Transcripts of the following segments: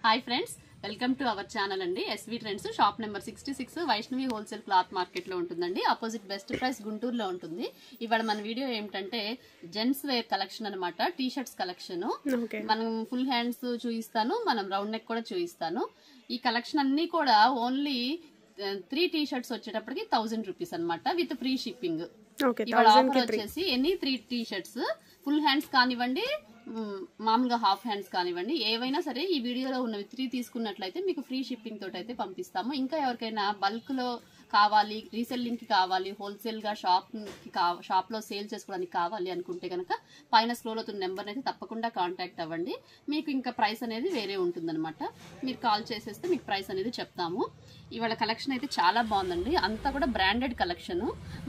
Hi friends, welcome to our channel అండి. SV trends shop number 66 Vaishnavi wholesale cloth market లో ఉంటుందండి. Opposite best price గుంటూరులో ఉంటుంది. ఇవాళ మన వీడియో ఏమిటంటే జెంట్స్ వేర్ కలెక్షన్ అనమాట. టీ షర్ట్స్ కలెక్షన్ మనం ఫుల్ హ్యాండ్స్ చూపిస్తాను, మనం రౌండ్ నెక్ కూడా చూపిస్తాను. ఈ కలెక్షన్ అన్ని కూడా ఓన్లీ 3 టీ షర్ట్స్ వచ్చేటప్పటికి 1000 రూపీస్ అనమాట, విత్ ఫ్రీ షిప్పింగ్. ఇవాళ ఆఫర్ వచ్చేసి any 3 T shirts full hands కానివ్వండి, మామూలుగా హాఫ్ హ్యాండ్స్ కానివ్వండి, ఏవైనా సరే ఈ వీడియోలో ఉన్నవి 3 తీసుకున్నట్లయితే మీకు ఫ్రీ షిప్పింగ్ తోటి అయితే పంపిస్తాము. ఇంకా ఎవరికైనా బల్క్ లో కావాలి, రీసెల్లింగ్ కి కావాలి, హోల్సేల్ గా షాప్ లో సేల్ చేసుకోవడానికి కావాలి అనుకుంటే కనుక పైన స్క్రోల్ అవుతున్న నెంబర్ అయితే తప్పకుండా కాంటాక్ట్ అవ్వండి. మీకు ఇంకా ప్రైస్ అనేది వేరే ఉంటుందన్నమాట. మీరు కాల్ చేసేస్తే మీకు ప్రైస్ అనేది చెప్తాము. ఇవాళ కలెక్షన్ అయితే చాలా బాగుందండి. అంతా కూడా బ్రాండెడ్ కలెక్షన్.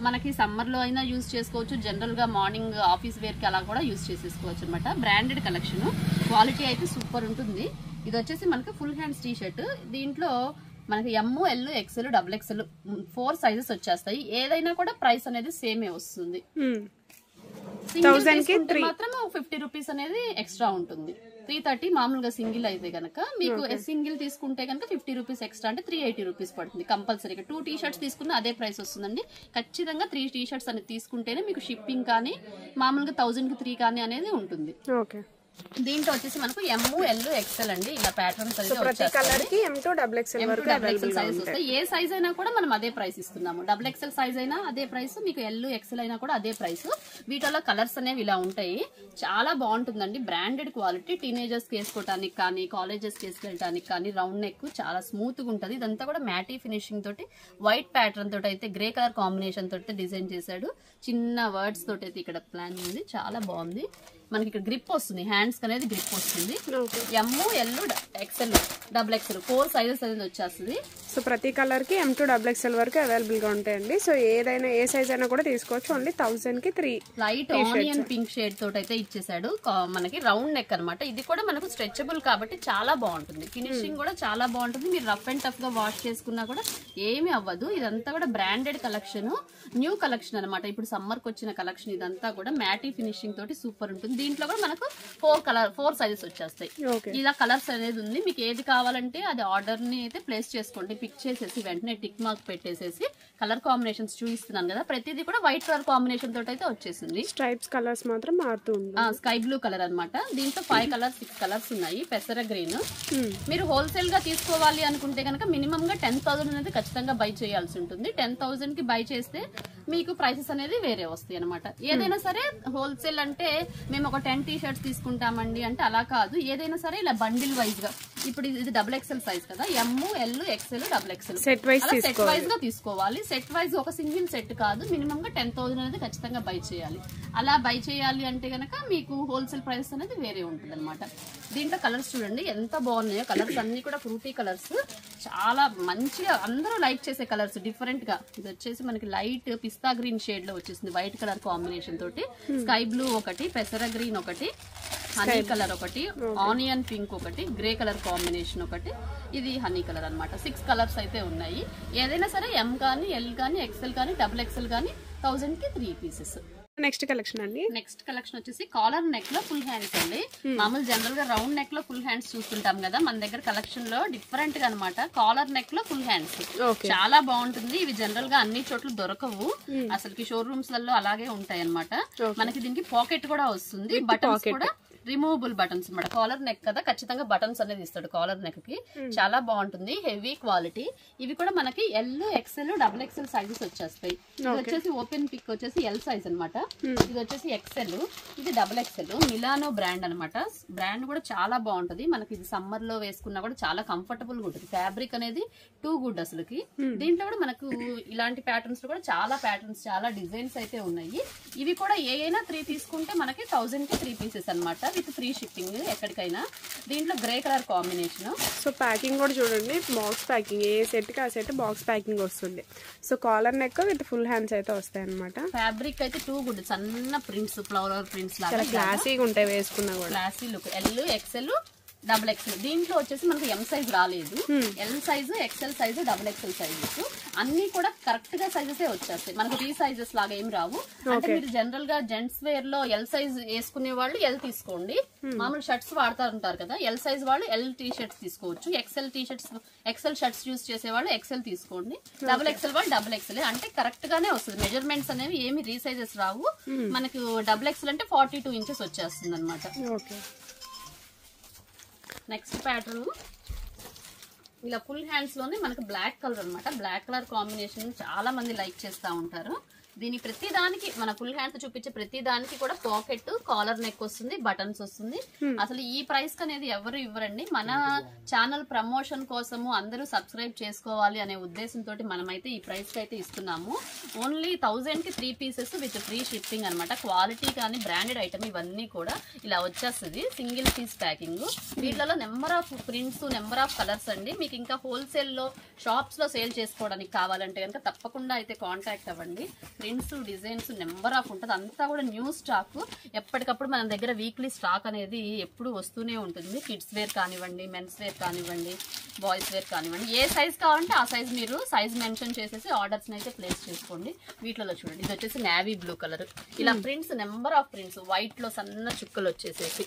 మనకి సమ్మర్ లో అయినా యూజ్ చేసుకోవచ్చు, జనరల్ గా మార్నింగ్ ఆఫీస్ వేర్ కి అలా కూడా యూజ్ చేసేసుకోవచ్చు అనమాట. బ్రాండెడ్ కలెక్షన్, క్వాలిటీ అయితే సూపర్ ఉంటుంది. ఇది వచ్చేసి మనకి ఫుల్ హ్యాండ్స్ టీ షర్ట్. దీంట్లో మనకి M, L, XL, double XL 4 sizes వచ్చేస్తాయి. ఏదైనా కూడా ప్రైస్ అనేది సేమే వస్తుంది. మాత్రం 50 రూపీస్ అనేది ఎక్స్ట్రా ఉంటుంది. 330 మామూలుగా సింగిల్ అయితే గనక, మీకు సింగిల్ తీసుకుంటే కనుక 50 రూపీస్ ఎక్స్ట్రా, అంటే 380 రూపీస్ పడుతుంది కంపల్సరీగా. 2 టీ షర్ట్స్ తీసుకున్న అదే ప్రైస్ వస్తుందండి. ఖచ్చితంగా 3 టీ షర్ట్స్ అనేది తీసుకుంటేనే మీకు షిప్పింగ్ కానీ మామూలుగా 1000కి 3 కానీ అనేది ఉంటుంది. దీంట్లో వచ్చేసి మనకు ఎమ్, ఎల్, ఎక్సెల్ అండి. ఇలా ప్యాటర్న్స్ ఏ సైజ్ అయినా కూడా మనం అదే ప్రైస్ ఇస్తున్నాము. డబుల్ ఎక్సెల్ సైజ్ అయినా అదే ప్రైస్, మీకు ఎల్, ఎక్సెల్ అయినా కూడా అదే ప్రైస్. వీటిలో కలర్స్ అనేవి ఇలా ఉంటాయి. చాలా బాగుంటుందండి. Branded quality. టీనేజర్స్ కి వేసుకోవడానికి కానీ, కాలేజెస్ కి వేసుకెళ్ళడానికి కానీ, రౌండ్ నెక్ చాలా స్మూత్ గా ఉంటుంది. ఇదంతా కూడా మ్యాటీ ఫినిషింగ్ తోటి వైట్ ప్యాటర్న్ తోటి అయితే, గ్రే కలర్ కాంబినేషన్ తోటి డిజైన్ చేశాడు. చిన్న వర్డ్స్ తోటి అయితే ఇక్కడ ప్లాన్ ఉంది. చాలా బాగుంది. మనకి ఇక్కడ గ్రిప్ వస్తుంది, హ్యాండ్స్ అనేది గ్రిప్ వస్తుంది. M, L, XL, double XL 4 sizes అనేది వచ్చేస్తుంది. సో ప్రతి కలర్ కి M to XXL వరకు అవైలబుల్ గా ఉంటాయండి. సో ఏదైనా ఏ సైజ్ అయినా కూడా తీసుకోవచ్చు. ఓన్లీ 1000 కి 3 లైట్ ఆనియన్ పింక్ షేడ్ తోటి అయితే ఇచ్చేసాడు. మనకి రౌండ్ నెక్ అనమాట. ఇది కూడా మనకు స్ట్రెచబుల్ కాబట్టి చాలా బాగుంటుంది. ఫినిషింగ్ కూడా చాలా బాగుంటుంది. మీరు రఫ్ అండ్ టఫ్ గా వాష్ చేసుకున్నా కూడా ఏమీ అవ్వదు. ఇదంతా కూడా బ్రాండెడ్ కలెక్షన్, న్యూ కలెక్షన్ అనమాట. ఇప్పుడు సమ్మర్ కి వచ్చిన కలెక్షన్. ఇదంతా కూడా మ్యాటీ ఫినిషింగ్ తోటి సూపర్ ఉంటుంది. దీంట్లో కూడా మనకు 4 సైజెస్ వచ్చేస్తాయి. ఇలా కలర్స్ అనేది ఉంది. మీకు ఏది కావాలంటే అది ఆర్డర్ ని అయితే ప్లేస్ చేసుకోండి. పిక్ చేసేసి వెంటనే టిక్ మార్క్ పెట్టేసేసి కలర్ కాంబినేషన్స్ చూపిస్తున్నాను కదా, ప్రతిదీ కూడా వైట్ కలర్ కాంబినేషన్ తోటి అయితే వచ్చేసింది. స్ట్రైప్స్ కలర్స్ మాత్రం మారుతుంది. స్కై బ్లూ కలర్ అనమాట. దీంట్లో 5 కలర్స్ 6 కలర్స్ ఉన్నాయి. పెసర గ్రీన్. మీరు హోల్సేల్ గా తీసుకోవాలి అనుకుంటే కనుక మినిమం గా 10,000 అనేది ఖచ్చితంగా బై చేయాల్సి ఉంటుంది. 10,000 కి బై చేస్తే మీకు ప్రైసెస్ అనేది వేరే వస్తాయి అనమాట. ఏదైనా సరే హోల్సేల్ అంటే మేము ఒక 10 టీ షర్ట్స్ తీసుకుంటామండి అంటే అలా కాదు. ఏదైనా సరే ఇలా బండిల్ వైజ్ గా, ఇప్పుడు ఇది డబుల్ ఎక్సెల్ సైజ్ కదా, M, L, XL, double XL set wise గా తీసుకోవాలి. సెట్ వైజ్ ఒక సింగిల్ సెట్ కాదు, మినిమం గా 10,000 అనేది ఖచ్చితంగా బై చేయాలి. అలా బై చేయాలి అంటే గనక మీకు హోల్సేల్ ప్రైస్ అనేది వేరే ఉంటుంది అనమాట. దీంట్లో కలర్స్ చూడండి ఎంత బాగున్నాయో. కలర్స్ అన్ని కూడా ఫ్రూటీ కలర్స్, చాలా మంచిగా అందరూ లైక్ చేసే కలర్స్. డిఫరెంట్ గా ఇది వచ్చేసి మనకి లైట్ పిస్తా గ్రీన్ షేడ్ లో వచ్చేసింది, వైట్ కలర్ కాంబినేషన్ తోటి. స్కై బ్లూ ఒకటి, పెసర గ్రీన్ ఒకటి, హనీ కలర్ ఒకటి, ఆనియన్ పింక్ ఒకటి, గ్రే కలర్ కాంబినేషన్ ఒకటి, ఇది హనీ కలర్ అనమాట. 6 కలర్స్ అయితే ఉన్నాయి. ఏదైనా సరే ఎం కానీ, ఎల్ కానీ, ఎక్సెల్ కానీ, డబుల్ ఎక్సెల్ కానీ 1000 కి 3 పీసెస్. నెక్స్ట్ కలెక్షన్ అండి. నెక్స్ట్ కలెక్షన్ వచ్చేసి కాలర్ నెక్ లో ఫుల్ హ్యాండ్స్ అండి. మామూలు జనరల్ గా రౌండ్ నెక్ లో ఫుల్ హ్యాండ్స్ చూస్తుంటాం కదా, మన దగ్గర కలెక్షన్ లో డిఫరెంట్ గా అనమాట. కాలర్ నెక్ లో ఫుల్ హ్యాండ్స్ చాలా బాగుంటుంది. ఇవి జనరల్ గా అన్ని చోట్ల దొరకవు, అసలుకి షోరూమ్స్ లలో అలాగే ఉంటాయి అనమాట. మనకి దీనికి పాకెట్ కూడా వస్తుంది, బటన్స్ కూడా రిమూవబుల్ బటన్స్ అన్నమాట. కాలర్ నెక్ కదా, ఖచ్చితంగా బటన్స్ అనేది ఇస్తాడు కాలర్ నెక్ కి. చాలా బాగుంటుంది, హెవీ క్వాలిటీ. ఇవి కూడా మనకి L, XL, double XL sizes వచ్చేస్తాయి. ఇది వచ్చేసి ఓపెన్ పిక్ వచ్చేసి ఎల్ సైజ్ అనమాట. ఇది వచ్చేసి ఎక్సెల్, ఇది డబుల్ ఎక్సెల్. మిలానో బ్రాండ్ అనమాట. బ్రాండ్ కూడా చాలా బాగుంటది. మనకి ఇది సమ్మర్ లో వేసుకున్నా కూడా చాలా కంఫర్టబుల్ గా ఉంటుంది. ఫ్యాబ్రిక్ అనేది టూ గుడ్ అసలుకి. దీంట్లో కూడా మనకు ఇలాంటి ప్యాటర్న్స్ లో కూడా చాలా ప్యాటర్న్స్, చాలా డిజైన్స్ అయితే ఉన్నాయి. ఇవి కూడా ఏదైనా 3 తీసుకుంటే మనకి 1000 కి 3 పీసెస్ అనమాట, విత్ ఫ్రీ షిప్పింగ్ ఎక్కడికైనా. దీంట్లో grey colour combination. So packing కూడా చూడండి, బాక్స్ ప్యాకింగ్. ఏ సెట్ కి ఆ సెట్ బాక్స్ ప్యాకింగ్ వస్తుంది. So collar neck with full hands అయితే వస్తాయి అనమాట. ఫ్యాబ్రిక్ అయితే టూ గుడ్, సన్న ప్రింట్స్, ఫ్లవర్ ప్రింట్స్ లాగా క్లాసీగా ఉంటాయి వేసుకున్నా కూడా. Classy look. L, XL, double XL. దీంట్లో వచ్చేసి మనకి ఎం సైజ్ రాలేదు, L size, XL size, double XL sizes అన్ని కూడా కరెక్ట్ గా సైజెస్ వచ్చేస్తాయి. మనకు రీ సైజెస్ లాగా ఏం రావు. అంటే మీరు జనరల్ గా జెంట్స్ వేర్ లో ఎల్ సైజ్ వేసుకునే వాళ్ళు ఎల్ తీసుకోండి. మామూలు షర్ట్స్ వాడుతూ ఉంటారు కదా, ఎల్ సైజ్ వాళ్ళు ఎల్ టీ షర్ట్స్ తీసుకోవచ్చు. ఎక్సెల్ షర్ట్స్ యూస్ చేసే వాళ్ళు ఎక్సెల్ తీసుకోండి. డబుల్ ఎక్సెల్ వాళ్ళు డబుల్ ఎక్సెల్. అంటే కరెక్ట్ గానే వస్తుంది. మెజర్మెంట్స్ అనేవి ఏమి రీ సైజెస్ రావు. మనకు డబుల్ ఎక్సెల్ అంటే 42 ఇంచెస్ వచ్చేస్తుంది అనమాట. నెక్స్ట్ ప్యాటర్న్ ఇలా ఫుల్ హ్యాండ్స్ లోనే మనకు బ్లాక్ కలర్ అనమాట. బ్లాక్ కలర్ కాంబినేషన్ చాలా మంది లైక్ చేస్తూ ఉంటారు. దీని ప్రతి దానికి మన ఫుల్ హ్యాండ్స్ చూపించే ప్రతి దానికి కూడా పాకెట్, కాలర్ నెక్ వస్తుంది, బటన్స్ వస్తుంది. అసలు ఈ ప్రైస్ అనేది ఎవరు ఇవ్వరండి. మన ఛానల్ ప్రమోషన్ కోసము అందరూ సబ్స్క్రైబ్ చేసుకోవాలి అనే ఉద్దేశంతో మనమైతే ఈ ప్రైస్ కి అయితే ఇస్తున్నాము. ఓన్లీ 1000 కి 3 పీసెస్ విత్ ఫ్రీ షిప్పింగ్ అనమాట. క్వాలిటీ కానీ బ్రాండెడ్ ఐటమ్ ఇవన్నీ కూడా ఇలా వచ్చేస్తుంది. Single piece packing. వీటిలో number of prints, number of colours అండి. మీకు ఇంకా హోల్సేల్ లో షాప్స్ లో సేల్ చేసుకోవడానికి కావాలంటే కనుక తప్పకుండా అయితే కాంటాక్ట్ అవ్వండి. ప్రింట్స్, డిజైన్స్ నెంబర్ ఆఫ్ ఉంటుంది. అంతా కూడా న్యూ స్టాక్. ఎప్పటికప్పుడు మన దగ్గర వీక్లీ స్టాక్ అనేది ఎప్పుడు వస్తూనే ఉంటుంది. కిడ్స్ వేర్ కానివ్వండి, మెన్స్ వేర్ కానివ్వండి, బాయ్స్ వేర్ కానివ్వండి, ఏ సైజ్ కావాలంటే ఆ సైజ్ మీరు సైజ్ మెన్షన్ చేసేసి ఆర్డర్స్ అయితే ప్లేస్ చేసుకోండి. వీటిలో చూడండి, ఇది వచ్చేసి నేవీ బ్లూ కలర్. ఇలా prints, number of prints, white లో సన్న చుక్కలు వచ్చేసేసి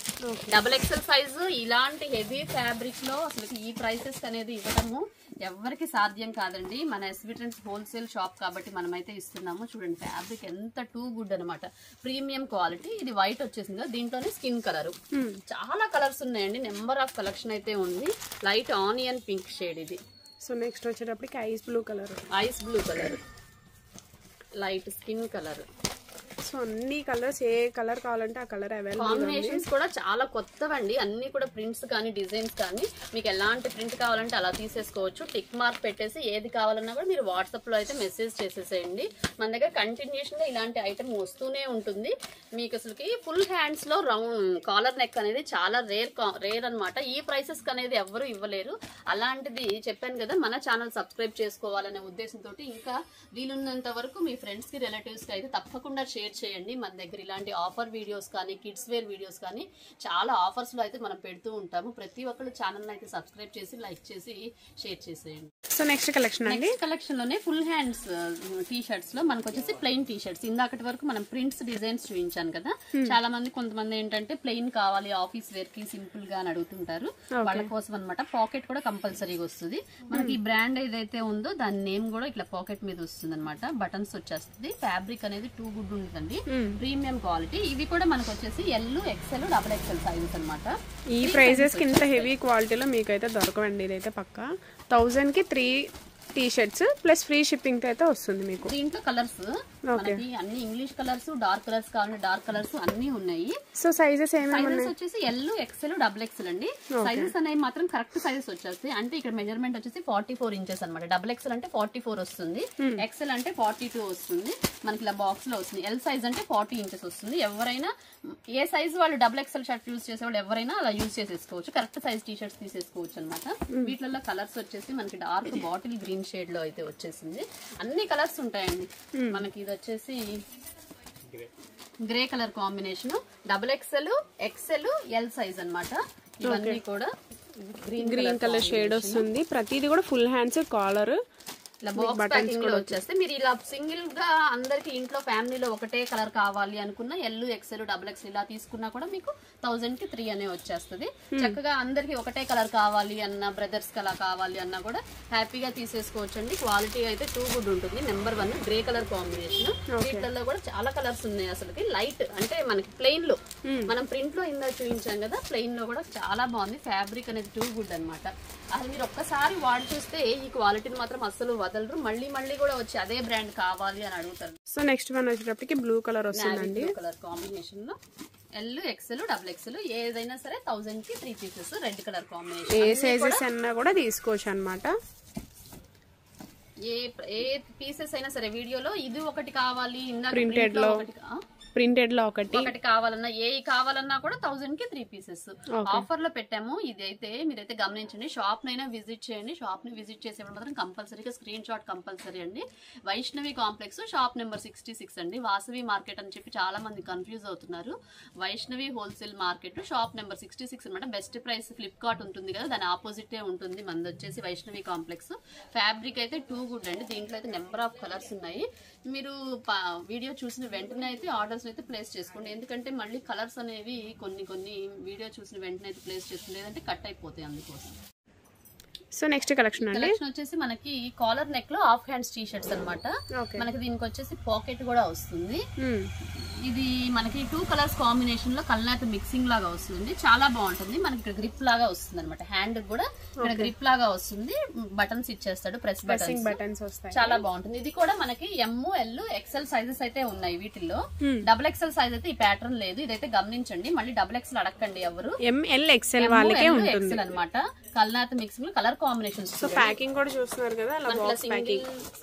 డబుల్ ఎక్సెల్ సైజు. ఇలాంటి హెవీ ఫ్యాబ్రిక్ లో అసలు ఈ ప్రైసెస్ అనేది ఇవ్వడము ఎవరికి సాధ్యం కాదండి. మన ఎస్వి ట్రెండ్స్ హోల్సేల్ షాప్ కాబట్టి మనమైతే ఇస్తున్నాము. చూడండి ఫ్యాబ్రిక్ ఎంత టూ గుడ్ అనమాట. Premium quality. ఇది వైట్ వచ్చేసింది, దీంట్లోనే స్కిన్ కలర్. చాలా కలర్స్ ఉన్నాయండి. నెంబర్ ఆఫ్ కలెక్షన్ అయితే ఉంది. లైట్ ఆనియన్ పింక్ షేడ్ ఇది. సో నెక్స్ట్ వచ్చేటప్పటికి ice blue colour, light skin colour. So అన్ని కలర్స్, ఏ కలర్ కావాలంటే ఆ కలర్ అవైలబుల్. కాంబినేషన్స్ కూడా చాలా కొత్తవండి. అన్ని కూడా ప్రింట్స్ కానీ డిజైన్స్ కానీ మీకు ఎలాంటి ప్రింట్ కావాలంటే అలా తీసేసుకోవచ్చు. టిక్ మార్క్ పెట్టేసి ఏది కావాలన్నా కూడా మీరు వాట్సాప్ లో అయితే మెసేజ్ చేసేసేయండి. మన దగ్గర కంటిన్యూషన్ గా ఇలాంటి ఐటమ్ వస్తూనే ఉంటుంది. మీకు అసలుకి ఫుల్ హ్యాండ్స్ లో రౌండ్ కాలర్ నెక్ అనేది చాలా రేర్ అనమాట. ఈ ప్రైసెస్ అనేది ఎవరు ఇవ్వలేరు. అలాంటిది చెప్పాను కదా, మన ఛానల్ సబ్స్క్రైబ్ చేసుకోవాలనే ఉద్దేశంతో ఇంకా వీలున్నంత వరకు మీ ఫ్రెండ్స్ కి, రిలేటివ్స్ కి అయితే తప్పకుండా షేర్ చేయండి. మన దగ్గర ఇలాంటి ఆఫర్ వీడియోస్ కానీ, కిడ్స్ వేర్ వీడియోస్ కానీ చాలా ఆఫర్స్ లో అయితే మనం పెడుతూ ఉంటాము. ప్రతి ఒక్కరు ఛానల్ అయితే సబ్స్క్రైబ్ చేసి, లైక్ చేసి, షేర్ చేసేయండి. సో నెక్స్ట్ కలెక్షన్ అండి. నెక్స్ట్ కలెక్షన్ లోనే ఫుల్ హ్యాండ్స్ టీ షర్ట్స్ లో మనకు వచ్చేసి ప్లెయిన్ టీ షర్ట్స్. ఇందాకటి వరకు మనం ప్రింట్స్, డిజైన్స్ చూపించాను కదా. చాలా మంది, కొంతమంది ఏంటంటే ప్లెయిన్ కావాలి ఆఫీస్ వేర్ కి సింపుల్ గా అని అడుగుతుంటారు. వాళ్ళ కోసం అనమాట. పాకెట్ కూడా కంపల్సరీగా వస్తుంది. మనకి ఈ బ్రాండ్ ఏదైతే ఉందో దాని నేమ్ కూడా ఇట్లా పాకెట్ మీద వస్తుంది అనమాట. బటన్స్ వచ్చేస్తుంది. ఫ్యాబ్రిక్ అనేది టూ గుడ్ ఉంటుంది, ప్రీమియం క్వాలిటీ. ఇవి కూడా మనకు వచ్చేసి L, XL, double XL sizes అనమాట. ఈ ప్రైజెస్ కి ఇంత హెవీ క్వాలిటీలో మీకైతే దొరకవండి. ఇదైతే పక్కా 1000 కి 3 T shirts plus free shipping తో అయితే వస్తుంది మీకు. దీంట్లో కలర్స్ మనకి అన్ని ఇంగ్లీష్ కలర్స్, డార్క్ కలర్స్ కావాలి, డార్క్ కలర్స్ అన్ని ఉన్నాయి. సో సైజెస్ ఏమేమి వచ్చేసి ఎల్, ఎక్సెల్, డబుల్ ఎక్సెల్ అండి. సైజెస్ అనేవి మాత్రం కరెక్ట్ సైజెస్ వచ్చేస్తాయి. అంటే ఇక్కడ మెజర్మెంట్ వచ్చేసి 44 ఇంచెస్ అనమాట. డబుల్ ఎక్సెల్ అంటే 44 వస్తుంది, ఎక్సెల్ అంటే 42 వస్తుంది. మనకి ఇలా బాక్స్ లో వస్తుంది. ఎల్ సైజ్ అంటే 40 ఇంచెస్ వస్తుంది. ఎవరైనా ఏ సైజ్ వాళ్ళు డబుల్ ఎక్సెల్ షర్ట్ యూజ్ చేసే వాళ్ళు ఎవరైనా అలా యూజ్ చేసేసుకోవచ్చు. కరెక్ట్ సైజ్ టీ షర్ట్స్ తీసేసుకోవచ్చు అనమాట. వీటిలో కలర్స్ వచ్చేసి మనకి డార్క్ బాటిల్ గ్రీన్ షేడ్ లో అయితే వచ్చేసింది. అన్ని కలర్స్ ఉంటాయండి. మనకి ఇది వచ్చేసి grey colour combination, double XL, XL, L size అన్నమాట. ఇవన్నీ కూడా గ్రీన్ కలర్ షేడ్ వస్తుంది. ప్రతిది కూడా ఫుల్ హ్యాండ్స్, కాలర్, ఇలా బాక్స్ ప్యాకింగ్ లో వచ్చేస్తే మీరు ఇలా సింగిల్ గా అందరికి ఇంట్లో ఫ్యామిలీలో ఒకటే కలర్ కావాలి అనుకున్న ఎల్, ఎక్సెల్, డబుల్ ఎక్సెల్ ఇలా తీసుకున్నా కూడా మీకు 1000 కి 3 అనే వచ్చేస్తుంది. చక్కగా అందరికి ఒకటే కలర్ కావాలి అన్న, బ్రదర్స్ కి అలా కావాలి అన్నా కూడా హ్యాపీగా తీసేసుకోవచ్చు అండి. క్వాలిటీ అయితే టూ గుడ్ ఉంటుంది. Number 1 grey colour combination. వీటిల్లో కూడా చాలా కలర్స్ ఉన్నాయి. అసలుకి లైట్ అంటే మనకి ప్లెయిన్ లో, మనం ప్రింట్ లో ఇందా చూపించాం కదా, ప్లెయిన్ లో కూడా చాలా బాగుంది. ఫ్యాబ్రిక్ అనేది టూ గుడ్ అనమాట. అసలు మీరు ఒక్కసారి వాడి చూస్తే ఈ క్వాలిటీని మాత్రం అస్సలు వదలరు. మళ్ళీ మళ్ళీ కూడా వచ్చి అదే బ్రాండ్ కావాలి అని అడుగుతారు. సో నెక్స్ట్ వన్ వచ్చేటప్పటికి బ్లూ కలర్ వస్తుందండి. బ్లూ కలర్ కాంబినేషన్ లో ఎల్, ఎక్సెల్, డబుల్ ఎక్సెల్ ఏదైనా సరే 1000 కి 3 పీసెస్. Red colour combination. ఏ సైజెస్ అన్నా కూడా తీసుకోవచ్చు అనమాట. ఏ పీసెస్ అయినా సరే వీడియోలో ఇది ఒకటి కావాలి, ప్రింటెడ్ లో ప్రింటెడ్ లో ఒకటి కావాలన్నా కావాలన్నా కూడా 1000 కి 3 పీసెస్ ఆఫర్ లో పెట్టాము. ఇదైతే మీరైతే గమనించండి. షాప్ నైనా విజిట్ చేయండి. షాప్ ని విజిట్ చేసేప్పుడు మాత్రం కంపల్సరీగా స్క్రీన్ షాట్ కంపల్సరీ అండి. వైష్ణవి కాంప్లెక్స్ షాప్ నెంబర్ 66 అండి. వాసవి మార్కెట్ అని చెప్పి చాలా మంది కన్ఫ్యూజ్ అవుతున్నారు. Vaishnavi wholesale market shop number 66 అనమాట. బెస్ట్ ప్రైస్ ఫ్లిప్కార్ట్ ఉంటుంది కదా, దాని ఆపోజిటే ఉంటుంది. మనది వచ్చేసి వైష్ణవి కాంప్లెక్స్. ఫ్యాబ్రిక్ అయితే టూ గుడ్ అండి. దీంట్లో అయితే నెంబర్ ఆఫ్ కలర్స్ ఉన్నాయి. మీరు వీడియో చూసిన వెంటనే అయితే ఆర్డర్స్ అయితే ప్లేస్ చేసుకోండి. ఎందుకంటే మళ్ళీ కలర్స్ అనేవి కొన్ని వీడియో చూసిన వెంటనే అయితే ప్లేస్ చేసుకోండి, లేదంటే కట్ అయిపోతాయి. అందుకోసం సో నెక్స్ట్ కలెక్షన్ వచ్చేసి మనకి కాలర్ నెక్ లో హాఫ్ హ్యాండ్స్ టీ షర్ట్స్ అనమాట. మనకి దీనికి వచ్చేసి పాకెట్ కూడా వస్తుంది. ఇది మనకి 2 కలర్స్ కాంబినేషన్ లో కల్నాథ్ మిక్సింగ్ లాగా వస్తుంది. చాలా బాగుంటుంది. మనకి ఇక్కడ గ్రిప్ లాగా వస్తుంది అనమాట. హ్యాండ్ కూడా ఇక్కడ గ్రిప్ లాగా వస్తుంది. బటన్స్ ఇచ్చేస్తాడు, ప్రెస్ బటన్స్ వస్తాయి. చాలా బాగుంటుంది. ఇది కూడా మనకి ML XL సైజెస్ అయితే ఉన్నాయి. వీటిల్లో XXL సైజ్ అయితే ఈ ప్యాటర్న్ లేదు. ఇదైతే గమనించండి. మళ్ళీ XXL అడగండి ఎవరు. ML XL వాళ్ళకే ఉంటుంది అనమాట. కల్నాథ్ మిక్సింగ్ లో కలర్ కాంబినేషన్స్. సో ప్యాకింగ్ కూడా చూస్తున్నారు కదా,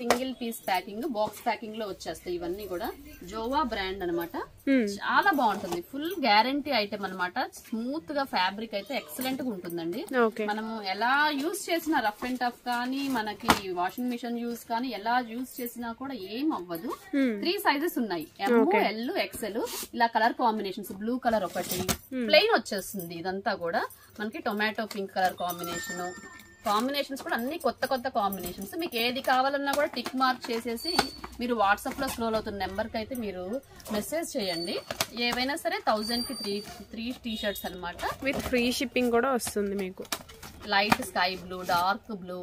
single piece packing, box packing లో వచ్చేస్తాయి. ఇవన్నీ కూడా జోవా బ్రాండ్ అనమాట. చాలా బాగుంటుంది. ఫుల్ గ్యారంటీ ఐటమ్ అనమాట. స్మూత్ గా ఫ్యాబ్రిక్ అయితే ఎక్సలెంట్ గా ఉంటుందండి. మనము ఎలా యూజ్ చేసినా, రఫ్ అండ్ టఫ్ కానీ, మనకి వాషింగ్ మిషన్ యూజ్ కానీ, ఎలా యూజ్ చేసినా కూడా ఏం అవ్వదు. 3 సైజెస్ ఉన్నాయి. ML XL. ఇలా కలర్ కాంబినేషన్స్. బ్లూ కలర్ ఒకటి ప్లెయిన్ వచ్చేస్తుంది. ఇదంతా కూడా మనకి టొమాటో పింక్ కలర్ కాంబినేషన్స్ కూడా అన్ని కొత్త కాంబినేషన్స్. మీకు ఏది కావాలన్నా కూడా టిక్ మార్క్ చేసేసి మీరు వాట్సాప్ లో స్క్రోల్ అవుతున్న నెంబర్ కి అయితే మీరు మెసేజ్ చేయండి. ఏవైనా సరే 1000 కి 3 టీ షర్ట్స్ అనమాట. విత్ ఫ్రీ షిప్పింగ్ కూడా వస్తుంది మీకు. Light sky blue, dark blue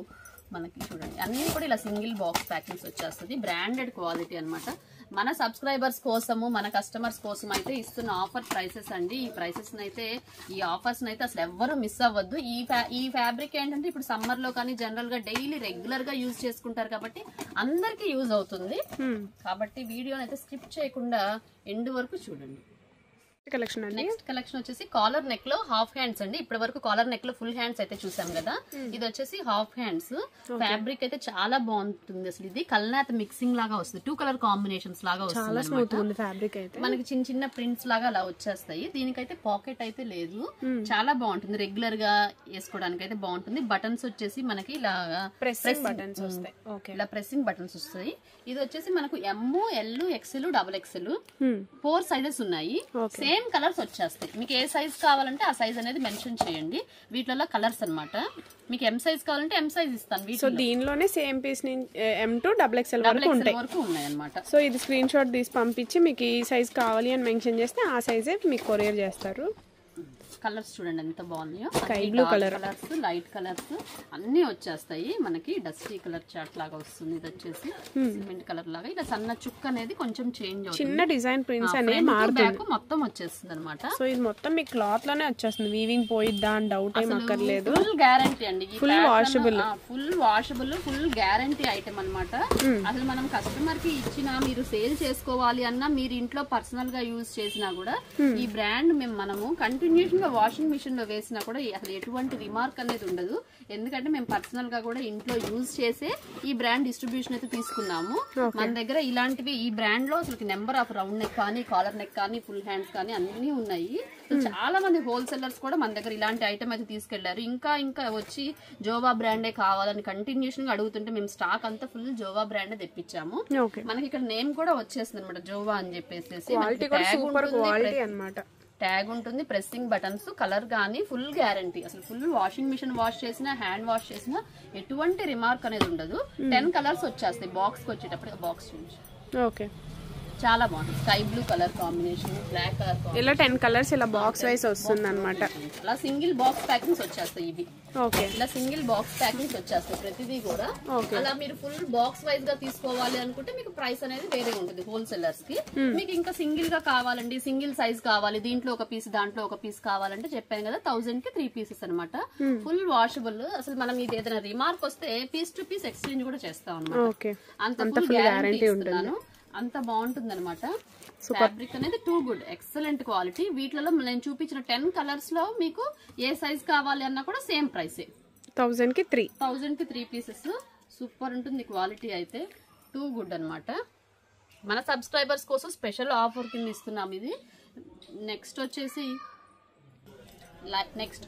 మనకి చూడండి. అన్ని కూడా ఇలా సింగిల్ బాక్స్ ప్యాకింగ్స్ వచ్చేస్తుంది. బ్రాండెడ్ క్వాలిటీ అనమాట. మన సబ్స్క్రైబర్స్ కోసము, మన కస్టమర్స్ కోసం అయితే ఇస్తున్న ఆఫర్ ప్రైసెస్ అండి. ఈ ప్రైసెస్ అయితే, ఈ ఆఫర్స్ అయితే అసలు ఎవ్వరూ మిస్ అవ్వద్దు. ఈ ఫ్యాబ్రిక్ ఏంటంటే ఇప్పుడు సమ్మర్ లో కానీ జనరల్ గా డైలీ రెగ్యులర్ గా యూజ్ చేసుకుంటారు కాబట్టి అందరికి యూజ్ అవుతుంది. కాబట్టి వీడియోని అయితే స్కిప్ చేయకుండా ఎండ్ వరకు చూడండి. నెక్స్ట్ కలెక్షన్ వచ్చేసి కాలర్ నెక్ లో హాఫ్ హ్యాండ్స్ అండి. ఇప్పటి వరకు కాలర్ నెక్ లో ఫుల్ హ్యాండ్స్ అయితే చూసాం కదా. ఇది వచ్చేసి హాఫ్ హ్యాండ్స్. ఫ్యాబ్రిక్ అయితే చాలా బాగుంటుంది. అసలు ఇది కల్నాథ్ మిక్సింగ్ లాగా వస్తుంది. 2 కలర్ కాంబినేషన్స్ లాగా వస్తుంది. ఫ్యాబ్రిక్ అయితే మనకి చిన్న ప్రింట్స్ లాగా అలా వచ్చేస్తాయి. దీనికైతే పాకెట్ అయితే లేదు. చాలా బాగుంటుంది. రెగ్యులర్ గా వేసుకోవడానికి అయితే బాగుంటుంది. బటన్స్ వచ్చేసి మనకి ఇలా ప్రెస్సింగ్ బటన్స్ వస్తాయి. ఇలా ప్రెస్సింగ్ బటన్స్ వస్తాయి. ఇది వచ్చేసి మనకు ML XL XXL 4 సైజెస్ ఉన్నాయి. సేమ్ కలర్స్ వచ్చేస్తాయి. మీకు ఏ సైజ్ కావాలంటే ఆ సైజ్ అనేది మెన్షన్ చేయండి. వీటిలో కలర్స్ అన్నమాట. మీకు M సైజ్ కావాలంటే M సైజ్ ఇస్తాను. సో దీనిలోనే same piece M to XXL వరకు ఉన్నాయి అన్నమాట. సో ఇది స్క్రీన్ షాట్ తీసి పంపించి మీకు ఈ సైజ్ కావాలి అని మెన్షన్ చేస్తే ఆ సైజే మీకు కొరియర్ చేస్తారు. కలర్స్ చూడండి ఎంత బాగున్నాయో. Sky blue colour, light colours అన్ని వచ్చేస్తాయి. మనకి డస్టీ కలర్ చార్ట్ లాగా వస్తుంది. ఇది వచ్చేసి సిమెంట్ కలర్ లాగా ఇలా సన్న చుక్క అనేది కొంచెం చేంజ్ అవుతుంది. చిన్న డిజైన్ ప్రింట్స్ అనేవి మారుతుంది. మొత్తం వచ్చేస్తుంది అనమాట. సో ఇది మొత్తం మీ క్లాత్ లోనే వచ్చేస్తుంది. వీవింగ్ పోయిద్దా అని డౌట్ ఏం అక్కర్లేదు. ఫుల్ గ్యారంటీ అండి. Full washable, full guarantee item అనమాట. అసలు మనం కస్టమర్ కి ఇచ్చినా, మీరు సేల్ చేసుకోవాలి అన్నా, మీరు ఇంట్లో పర్సనల్ గా యూజ్ చేసినా కూడా ఈ బ్రాండ్ మనము కంటిన్యూషన్ గా వాషింగ్ మిషన్ లో వేసినా కూడా అసలు ఎటువంటి రిమార్క్ అనేది ఉండదు. ఎందుకంటే మేము పర్సనల్ గా కూడా ఇంట్లో యూజ్ చేసే ఈ బ్రాండ్ డిస్ట్రిబ్యూషన్ అయితే తీసుకున్నాము. మన దగ్గర ఇలాంటివి ఈ బ్రాండ్ లో అసలు నెంబర్ ఆఫ్ రౌండ్ నెక్ కానీ, కాలర్ నెక్ కానీ, ఫుల్ హ్యాండ్స్ కానీ అన్ని ఉన్నాయి. చాలా మంది హోల్సేలర్స్ కూడా మన దగ్గర ఇలాంటి ఐటమ్ అయితే తీసుకెళ్లారు. ఇంకా వచ్చి జోవా బ్రాండే కావాలని కంటిన్యూషన్ గా అడుగుతుంటే మేము స్టాక్ అంతా ఫుల్ జోవా బ్రాండే తెప్పించాము. మనకి ఇక్కడ నేమ్ కూడా వచ్చేస్తుంది అనమాట, జోవా అని చెప్పేసి. ట్యాగ్ ఉంటుంది, ప్రెస్సింగ్ బటన్స్, కలర్ గానీ ఫుల్ గ్యారంటీ. అసలు ఫుల్ వాషింగ్ మిషన్ వాష్ చేసినా, హ్యాండ్ వాష్ చేసినా ఎటువంటి రిమార్క్ అనేది ఉండదు. 10 కలర్స్ వచ్చేస్తాయి బాక్స్ కి వచ్చేటప్పుడు. బాక్స్ చూసి ఓకే, చాలా బాగుంటుంది. Sky blue colour combination, black colour, ఇలా 10 కలర్స్ ఇలా బాక్స్ వైస్ వస్తుంది అనమాట. అలా సింగిల్ బాక్స్ ప్యాకింగ్స్ వచ్చేస్తాయి ఇవి. ఓకే, ఇలా సింగిల్ బాక్స్ ప్యాకింగ్స్ వచ్చేస్తాయి ప్రతిదీ కూడా. అలా మీరు ఫుల్ బాక్స్ వైజ్ గా తీసుకోవాలి అనుకుంటే మీకు ప్రైస్ అనేది వేరే ఉంటుంది హోల్సేలర్స్ కి. మీకు ఇంకా సింగిల్ గా కావాలండి, సింగిల్ సైజ్ కావాలి, దీంట్లో ఒక పీస్ దాంట్లో ఒక పీస్ కావాలంటే చెప్పాను కదా 1000 కి 3 పీసెస్ అనమాట. Full washable. అసలు మనం ఇది ఏదైనా రిమార్క్ వస్తే పీస్ టు పీస్ ఎక్స్చేంజ్ కూడా చేస్తాం అనమాట. అంత ఫుల్ గ్యారంటీ ఇస్తున్నాను. అంత బాగుంటుంది అనమాట. ఫ్యాబ్రిక్ అనేది టూ గుడ్, ఎక్సలెంట్ క్వాలిటీ. వీటిలో నేను చూపించిన 10 కలర్స్ లో మీకు ఏ సైజ్ కావాలి అన్నా కూడా సేమ్ ప్రైస్. 1000 కి 3 పీసెస్. సూపర్ ఉంటుంది క్వాలిటీ అయితే, టూ గుడ్ అనమాట. మన సబ్స్క్రైబర్స్ కోసం స్పెషల్ ఆఫర్ కింద ఇస్తున్నాం ఇది. నెక్స్ట్ వచ్చేసి నెక్స్ట్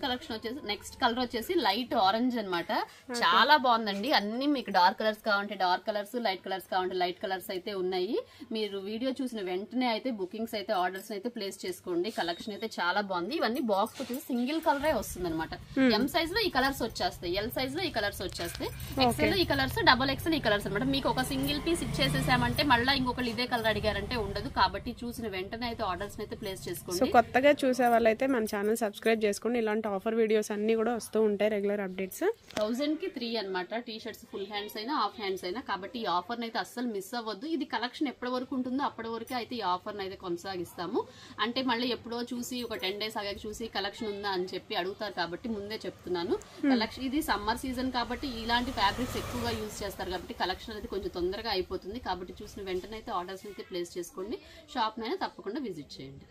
కలర్ వచ్చేసి లైట్ ఆరెంజ్ అన్నమాట. చాలా బాగుందండి. అన్ని మీకు డార్క్ కలర్స్ కావాలంటే డార్క్ కలర్స్, లైట్ కలర్స్ కావాలంటే లైట్ కలర్స్ అయితే ఉన్నాయి. మీరు వీడియో చూసిన వెంటనే అయితే బుకింగ్స్ అయితే ఆర్డర్స్ అయితే ప్లేస్ చేసుకోండి. కలెక్షన్ అయితే చాలా బాగుంది. ఇవన్నీ బాక్స్ వచ్చేసి సింగిల్ కలరే వస్తుంది అనమాట. ఎం సైజ్ లో ఈ కలర్స్ వచ్చేస్తాయి, ఎల్ సైజ్ లో ఈ కలర్స్ వచ్చేస్తాయి, ఎక్సెల్ లో ఈ కలర్స్, డబల్ ఎక్సెల్ ఈ కలర్స్ అనమాట. మీకు ఒక సింగిల్ పీస్ ఇచ్చేసేసామంటే మళ్ళీ ఇంకొకరు ఇదే కలర్ అడిగారంటే ఉండదు. కాబట్టి చూసిన వెంటనే అయితే ఆర్డర్స్ అయితే ప్లేస్ చేసుకోండి. సో కొత్తగా చూసే వాళ్ళైతే మన ఛానల్ సబ్స్క్రైబ్ చేసుకోండి. ఇలాంటి ఆఫర్ వీడియోస్ అన్ని కూడా వస్తూ ఉంటాయి, రెగ్యులర్ అప్డేట్స్. 1000 కి 3 అనమాట. టీ షర్ట్స్ ఫుల్ హ్యాండ్స్ అయినా హాఫ్ హ్యాండ్స్ అయినా. కాబట్టి ఈ ఆఫర్ అయితే అస్సలు మిస్ అవ్వద్దు. ఇది కలెక్షన్ ఎప్పటి వరకు ఉంటుందో అప్పటి వరకు అయితే ఈ ఆఫర్ అయితే కొనసాగిస్తాము. అంటే మళ్ళీ ఎప్పుడో చూసి ఒక 10 days ఆగా చూసి కలెక్షన్ ఉందా అని చెప్పి అడుగుతారు. కాబట్టి ముందే చెప్తున్నాను. కలెక్షన్ ఇది సమ్మర్ సీజన్ కాబట్టి ఇలాంటి ఫ్యాబ్రిక్స్ ఎక్కువగా యూజ్ చేస్తారు. కాబట్టి కలెక్షన్ అయితే కొంచెం తొందరగా అయిపోతుంది. కాబట్టి చూసిన వెంటనే అయితే ఆర్డర్స్ అయితే ప్లేస్ చేసుకోండి. షాప్ నైనా తప్పకుండా విజిట్ చేయండి.